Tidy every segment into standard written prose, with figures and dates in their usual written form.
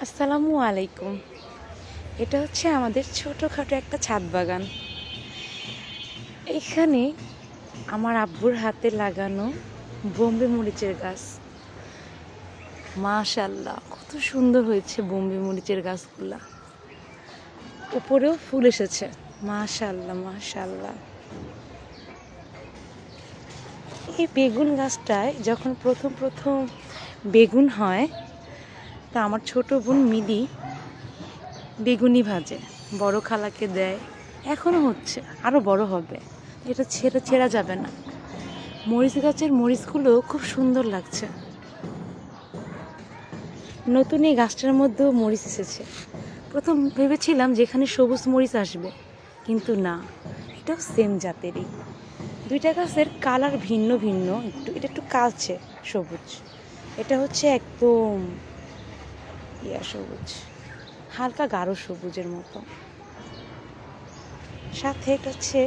আসসালামু আলাইকুম। এটা হচ্ছে আমাদের ছোটোখাটো একটা ছাদ বাগান। এখানে আমার আব্বুর হাতে লাগানো বোম্বে মরিচের গাছ। মাশাআল্লাহ, কত সুন্দর হয়েছে বোম্বে মরিচের গাছগুলা। উপরেও ফুল এসেছে। মাশাআল্লাহ মাশাআল্লাহ। এই বেগুন গাছটায় যখন প্রথম প্রথম বেগুন হয়, তা আমার ছোট বোন মিলি বেগুনি ভাজে, বড় খালাকে দেয়। এখনো হচ্ছে, আরো বড় হবে। এটা ছেঁড়া যাবে না। মরিচ গাছের মরিচগুলো খুব সুন্দর লাগছে। নতুন এই গাছটার মধ্যেও মরিচ এসেছে। প্রথম ভেবেছিলাম যেখানে সবুজ মরিচ আসবে, কিন্তু না, এটাও সেম জাতেরই। দুইটা গাছের কালার ভিন্ন ভিন্ন। এটা একটু কালচে সবুজ, এটা হচ্ছে একদম সবুজ, হালকা গাঢ় সবুজের মতো। সাথে এটা হচ্ছে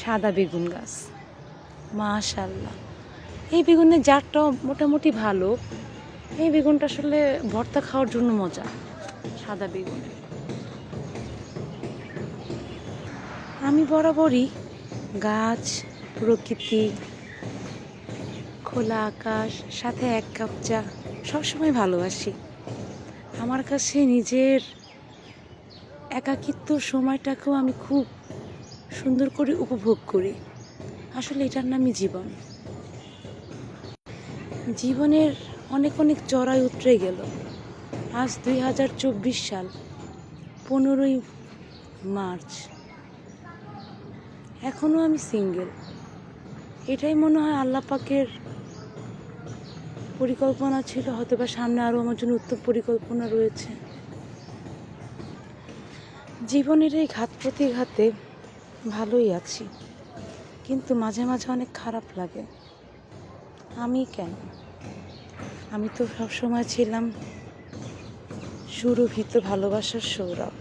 সাদা বেগুন গাছ। মাশাআল্লাহ, এই বেগুনের জাতটাও মোটামুটি ভালো। এই বেগুনটা আসলে ভর্তা খাওয়ার জন্য মজা। সাদা বেগুন। আমি বরাবরই গাছ, প্রকৃতি, খোলা আকাশ, সাথে এক কাপ চা সবসময় ভালোবাসি। আমার কাছে নিজের একাকিত্ব সময়টাকেও আমি খুব সুন্দর করে উপভোগ করি। আসলে এটার নামই জীবন। জীবনের অনেক অনেক চড়াই উতরে গেল। আজ 2024 সাল, 15ই মার্চ। এখনো আমি সিঙ্গেল। এটাই মনে হয় আল্লাহ পাকের পরিকল্পনা ছিল, হয়তো বা সামনে আরও আমার জন্য উত্তম পরিকল্পনা রয়েছে। জীবনের এই ঘাত প্রতিঘাতে ভালোই আছি, কিন্তু মাঝে মাঝে অনেক খারাপ লাগে। আমি কেন? আমি তো সবসময় ছিলাম সুরভিত ভালোবাসার সৌরভ।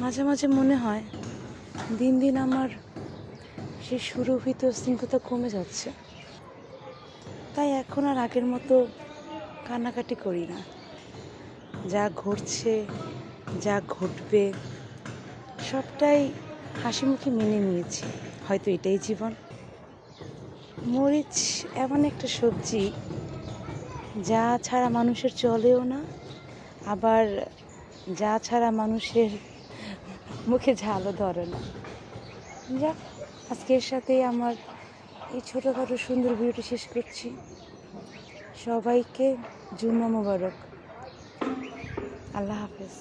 মাঝে মাঝে মনে হয় দিন দিন আমার সেই সুরভিত স্নিগ্ধতা কমে যাচ্ছে। তাই এখন আর আগের মতো কান্নাকাটি করি না। যা ঘটছে, যা ঘটবে, সবটাই হাসি মুখে মেনে নিয়েছি। হয়তো এটাই জীবন। মরিচ এমন একটা সবজি যা ছাড়া মানুষের চলেও না, আবার যা ছাড়া মানুষের মুখে ঝালও ধরে না। যাক, আজকের সাথে আমার এই ছোটোখাটো সুন্দর ভিডিওটি শেষ করছি। সবাইকে জুম্মা মোবারক। আল্লাহ হাফেজ।